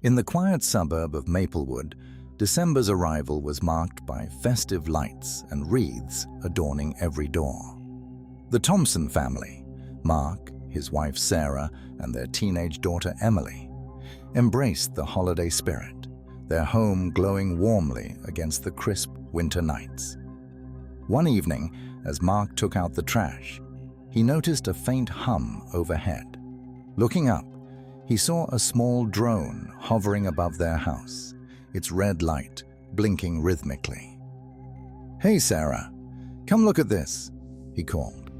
In the quiet suburb of Maplewood, December's arrival was marked by festive lights and wreaths adorning every door. The Thompson family, Mark, his wife Sarah, and their teenage daughter Emily, embraced the holiday spirit, their home glowing warmly against the crisp winter nights. One evening, as Mark took out the trash, he noticed a faint hum overhead. Looking up, he saw a small drone hovering above their house, its red light blinking rhythmically. "Hey, Sarah, come look at this," he called.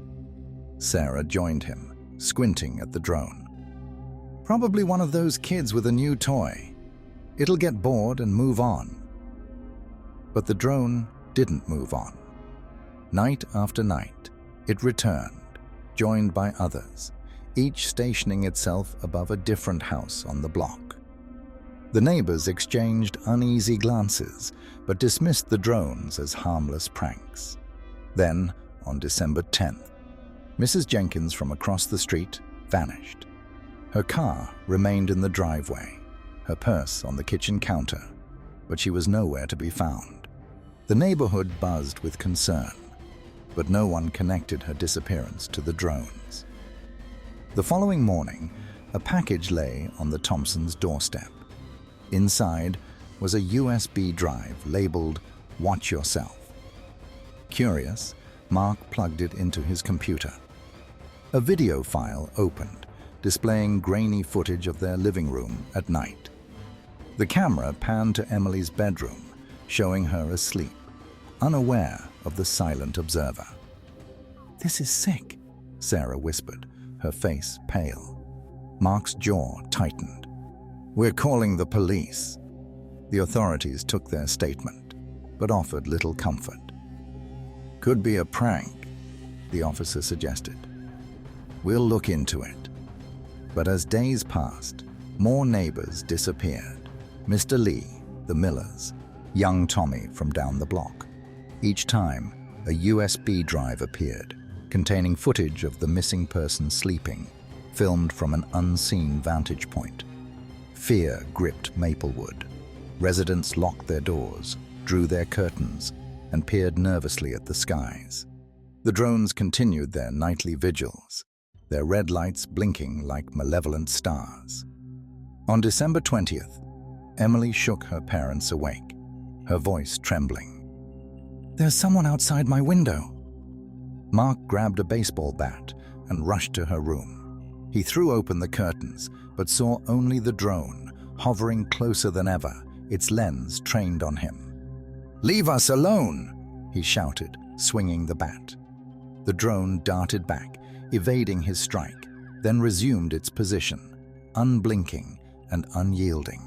Sarah joined him, squinting at the drone. "Probably one of those kids with a new toy. It'll get bored and move on." But the drone didn't move on. Night after night, it returned, joined by others, each stationing itself above a different house on the block. The neighbors exchanged uneasy glances, but dismissed the drones as harmless pranks. Then, on December 10th, Mrs. Jenkins from across the street vanished. Her car remained in the driveway, her purse on the kitchen counter, but she was nowhere to be found. The neighborhood buzzed with concern, but no one connected her disappearance to the drones. The following morning, a package lay on the Thompsons' doorstep. Inside was a USB drive labeled "Watch Yourself." Curious, Mark plugged it into his computer. A video file opened, displaying grainy footage of their living room at night. The camera panned to Emily's bedroom, showing her asleep, unaware of the silent observer. "This is sick," Sarah whispered, her face pale. Mark's jaw tightened. "We're calling the police." The authorities took their statement, but offered little comfort. "Could be a prank," the officer suggested. "We'll look into it." But as days passed, more neighbors disappeared. Mr. Lee, the Millers, young Tommy from down the block. Each time, a USB drive appeared, containing footage of the missing person sleeping, filmed from an unseen vantage point. Fear gripped Maplewood. Residents locked their doors, drew their curtains, and peered nervously at the skies. The drones continued their nightly vigils, their red lights blinking like malevolent stars. On December 20th, Emily shook her parents awake, her voice trembling. "There's someone outside my window." Mark grabbed a baseball bat and rushed to her room. He threw open the curtains, but saw only the drone, hovering closer than ever, its lens trained on him. "Leave us alone!" he shouted, swinging the bat. The drone darted back, evading his strike, then resumed its position, unblinking and unyielding.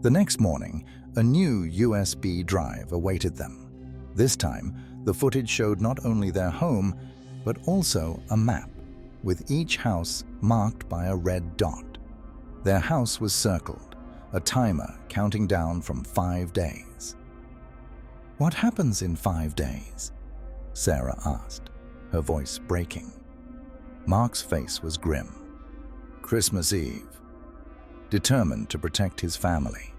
The next morning, a new USB drive awaited them. This time, the footage showed not only their home, but also a map, with each house marked by a red dot. Their house was circled, a timer counting down from 5 days. "What happens in 5 days?" Sarah asked, her voice breaking. Mark's face was grim. "Christmas Eve." Determined to protect his family,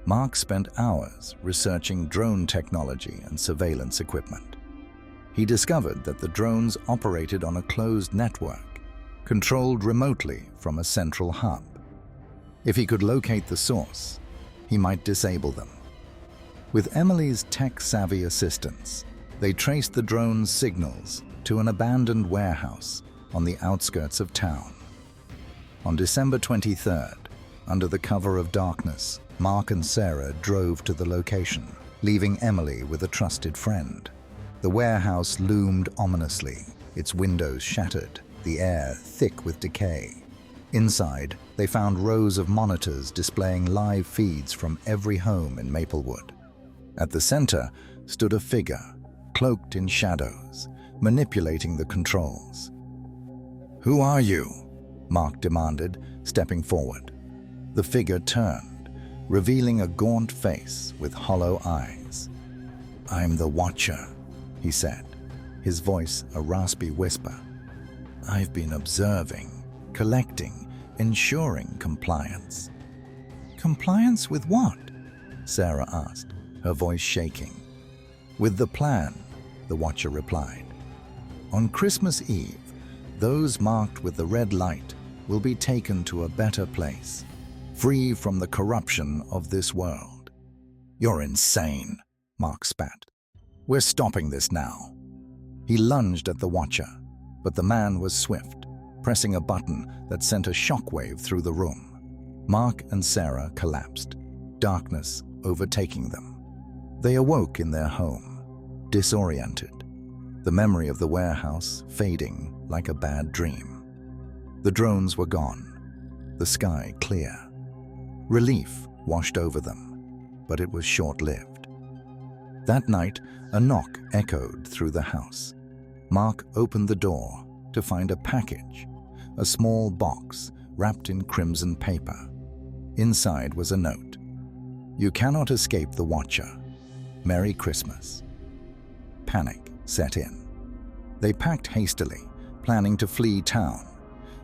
Mark spent hours researching drone technology and surveillance equipment. He discovered that the drones operated on a closed network, controlled remotely from a central hub. If he could locate the source, he might disable them. With Emily's tech-savvy assistance, they traced the drone's signals to an abandoned warehouse on the outskirts of town. On December 23rd, under the cover of darkness, Mark and Sarah drove to the location, leaving Emily with a trusted friend. The warehouse loomed ominously, its windows shattered, the air thick with decay. Inside, they found rows of monitors displaying live feeds from every home in Maplewood. At the center stood a figure, cloaked in shadows, manipulating the controls. "Who are you?" Mark demanded, stepping forward. The figure turned, revealing a gaunt face with hollow eyes. "I'm the Watcher," he said, his voice a raspy whisper. "I've been observing, collecting, ensuring compliance." Compliance with what? Sarah asked, her voice shaking. With the plan, the watcher replied. On Christmas Eve, those marked with the red light will be taken to a better place, free from the corruption of this world. You're insane, Mark spat. We're stopping this now. He lunged at the watcher, but the man was swift, pressing a button that sent a shockwave through the room. Mark and Sarah collapsed, darkness overtaking them. They awoke in their home, disoriented, the memory of the warehouse fading like a bad dream. The drones were gone, the sky clear. Relief washed over them, but it was short-lived. That night, a knock echoed through the house. Mark opened the door to find a package, a small box wrapped in crimson paper. Inside was a note. You cannot escape the Watcher. Merry Christmas. Panic set in. They packed hastily, planning to flee town.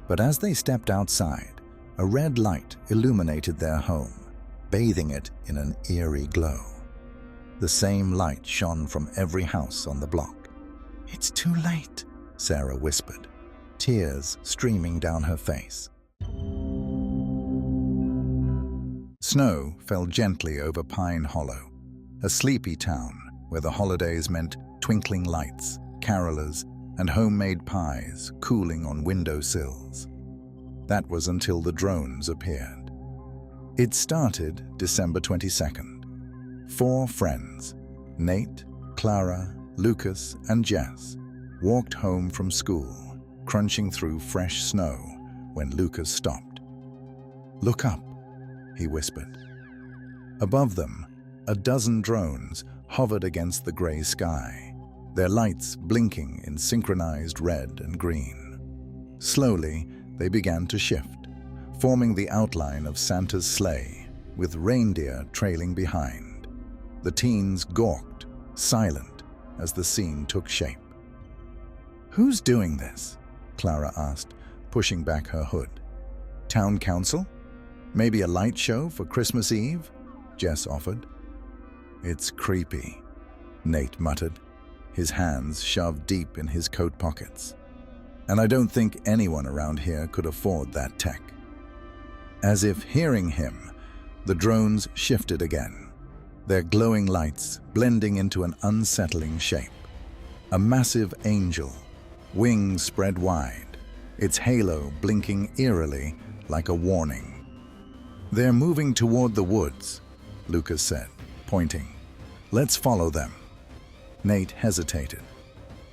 But as they stepped outside, a red light illuminated their home, bathing it in an eerie glow. The same light shone from every house on the block. It's too late, Sarah whispered, tears streaming down her face. Snow fell gently over Pine Hollow, a sleepy town where the holidays meant twinkling lights, carolers, and homemade pies cooling on windowsills. That was until the drones appeared. It started December 22nd. 4 friends, Nate, Clara, Lucas, and Jess, walked home from school, crunching through fresh snow when Lucas stopped. Look up, he whispered. Above them, a dozen drones hovered against the gray sky, their lights blinking in synchronized red and green. Slowly, they began to shift, forming the outline of Santa's sleigh, with reindeer trailing behind. The teens gawked, silent, as the scene took shape. Who's doing this? Clara asked, pushing back her hood. Town council? Maybe a light show for Christmas Eve? Jess offered. It's creepy, Nate muttered, his hands shoved deep in his coat pockets. And I don't think anyone around here could afford that tech. As if hearing him, the drones shifted again, their glowing lights blending into an unsettling shape. A massive angel, wings spread wide, its halo blinking eerily like a warning. They're moving toward the woods, Lucas said, pointing. Let's follow them. Nate hesitated.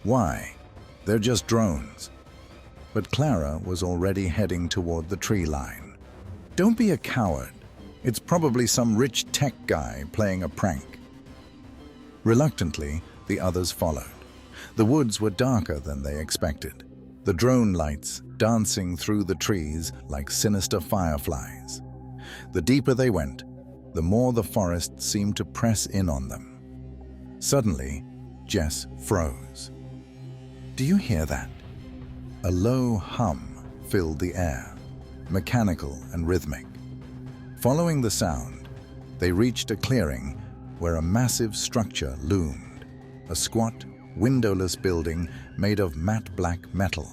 Why? They're just drones. But Clara was already heading toward the tree line. Don't be a coward. It's probably some rich tech guy playing a prank. Reluctantly, the others followed. The woods were darker than they expected, the drone lights dancing through the trees like sinister fireflies. The deeper they went, the more the forest seemed to press in on them. Suddenly, Jess froze. Do you hear that? A low hum filled the air, mechanical and rhythmic. Following the sound, they reached a clearing where a massive structure loomed, a squat, windowless building made of matte black metal.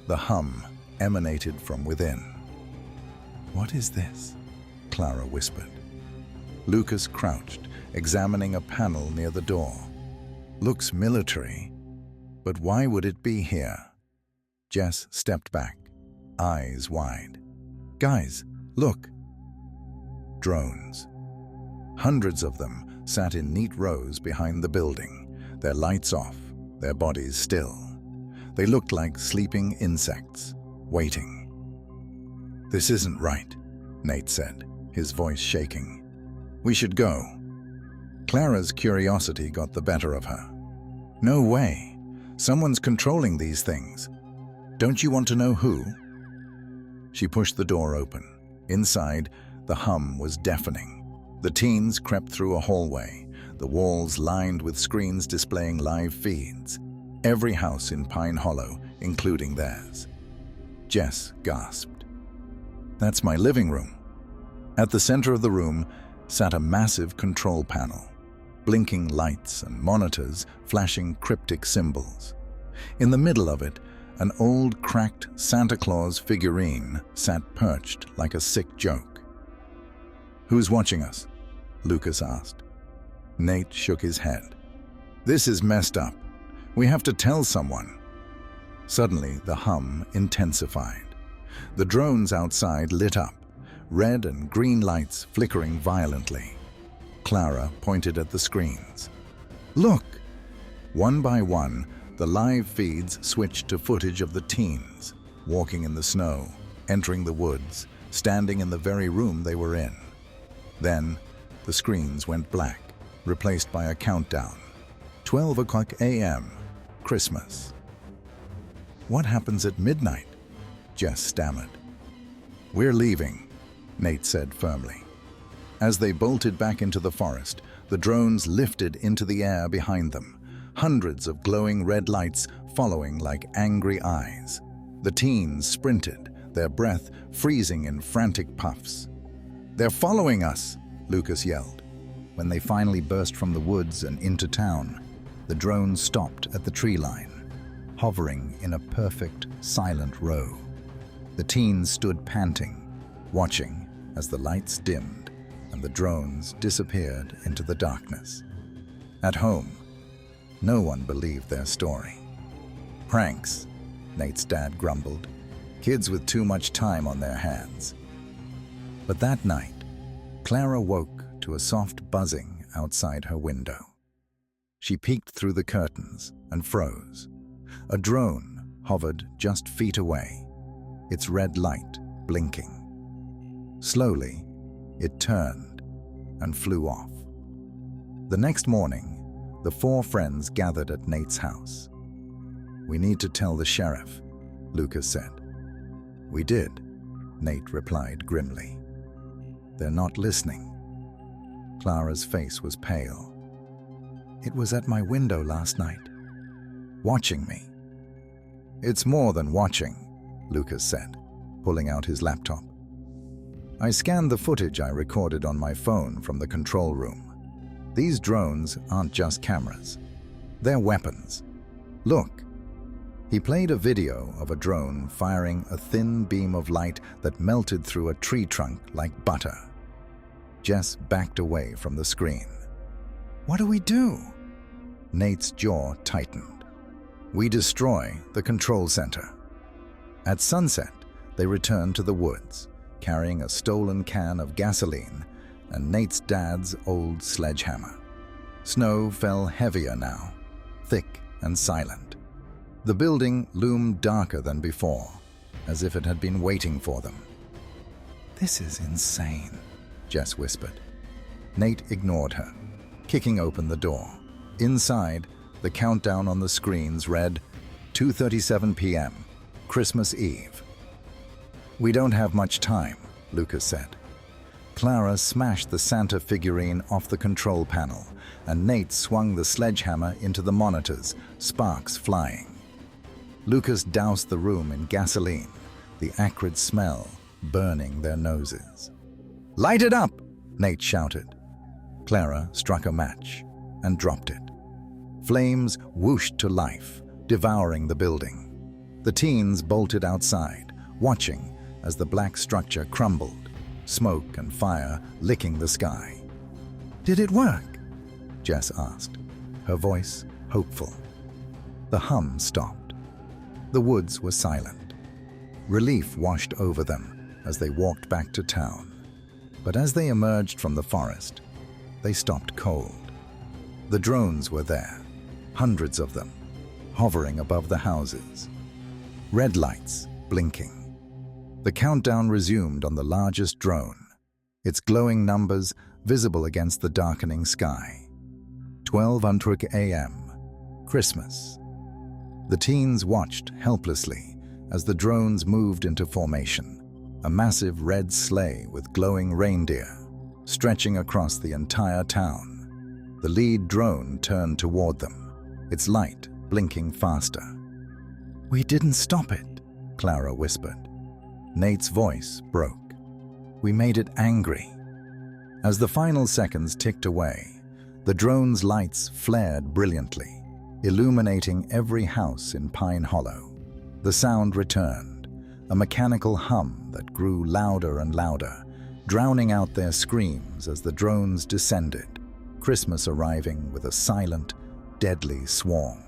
The hum emanated from within. What is this? Clara whispered. Lucas crouched, examining a panel near the door. Looks military, but why would it be here? Jess stepped back, eyes wide. Guys, look. Drones. Hundreds of them sat in neat rows behind the building, their lights off, their bodies still. They looked like sleeping insects, waiting. This isn't right, Nate said, his voice shaking. We should go. Clara's curiosity got the better of her. No way. Someone's controlling these things. Don't you want to know who? She pushed the door open. Inside, the hum was deafening. The teens crept through a hallway, the walls lined with screens displaying live feeds. Every house in Pine Hollow, including theirs. Jess gasped. That's my living room. At the center of the room sat a massive control panel, blinking lights and monitors flashing cryptic symbols. In the middle of it, an old, cracked Santa Claus figurine sat perched like a sick joke. "Who's watching us?" Lucas asked. Nate shook his head. "This is messed up. We have to tell someone." Suddenly, the hum intensified. The drones outside lit up, red and green lights flickering violently. Clara pointed at the screens. "Look!" One by one, the live feeds switched to footage of the teens, walking in the snow, entering the woods, standing in the very room they were in. Then, the screens went black, replaced by a countdown. 12 o'clock a.m., Christmas. "What happens at midnight?" Jess stammered. "We're leaving," Nate said firmly. As they bolted back into the forest, the drones lifted into the air behind them, hundreds of glowing red lights following like angry eyes. The teens sprinted, their breath freezing in frantic puffs. "They're following us!" Lucas yelled. When they finally burst from the woods and into town, the drones stopped at the tree line, hovering in a perfect, silent row. The teens stood panting, watching as the lights dimmed and the drones disappeared into the darkness. At home, no one believed their story. "Pranks," Nate's dad grumbled. "Kids with too much time on their hands." But that night, Clara woke to a soft buzzing outside her window. She peeked through the curtains and froze. A drone hovered just feet away, its red light blinking. Slowly, it turned and flew off. The next morning, the four friends gathered at Nate's house. "We need to tell the sheriff," Lucas said. "We did," Nate replied grimly. "They're not listening." Clara's face was pale. "It was at my window last night, watching me." "It's more than watching," Lucas said, pulling out his laptop. "I scanned the footage I recorded on my phone from the control room. These drones aren't just cameras. They're weapons. Look." He played a video of a drone firing a thin beam of light that melted through a tree trunk like butter. Jess backed away from the screen. "What do we do?" Nate's jaw tightened. "We destroy the control center." At sunset, they returned to the woods, carrying a stolen can of gasoline and Nate's dad's old sledgehammer. Snow fell heavier now, thick and silent. The building loomed darker than before, as if it had been waiting for them. "This is insane," Jess whispered. Nate ignored her, kicking open the door. Inside, the countdown on the screens read 2:37 p.m., Christmas Eve. "We don't have much time," Lucas said. Clara smashed the Santa figurine off the control panel, and Nate swung the sledgehammer into the monitors, sparks flying. Lucas doused the room in gasoline, the acrid smell burning their noses. "Light it up!" Nate shouted. Clara struck a match and dropped it. Flames whooshed to life, devouring the building. The teens bolted outside, watching as the black structure crumbled, smoke and fire licking the sky. "Did it work?" Jess asked, her voice hopeful. The hum stopped. The woods were silent. Relief washed over them as they walked back to town. But as they emerged from the forest, they stopped cold. The drones were there, hundreds of them, hovering above the houses. Red lights blinking. The countdown resumed on the largest drone, its glowing numbers visible against the darkening sky. 12:00 a.m., Christmas. The teens watched helplessly as the drones moved into formation, a massive red sleigh with glowing reindeer, stretching across the entire town. The lead drone turned toward them, its light blinking faster. "We didn't stop it," Clara whispered. Nate's voice broke. We made it angry. As the final seconds ticked away, the drone's lights flared brilliantly, illuminating every house in Pine Hollow. The sound returned, a mechanical hum that grew louder and louder, drowning out their screams as the drones descended, Christmas arriving with a silent, deadly swarm.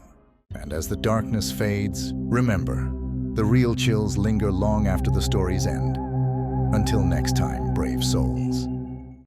And as the darkness fades, remember, the real chills linger long after the story's end. Until next time, brave souls.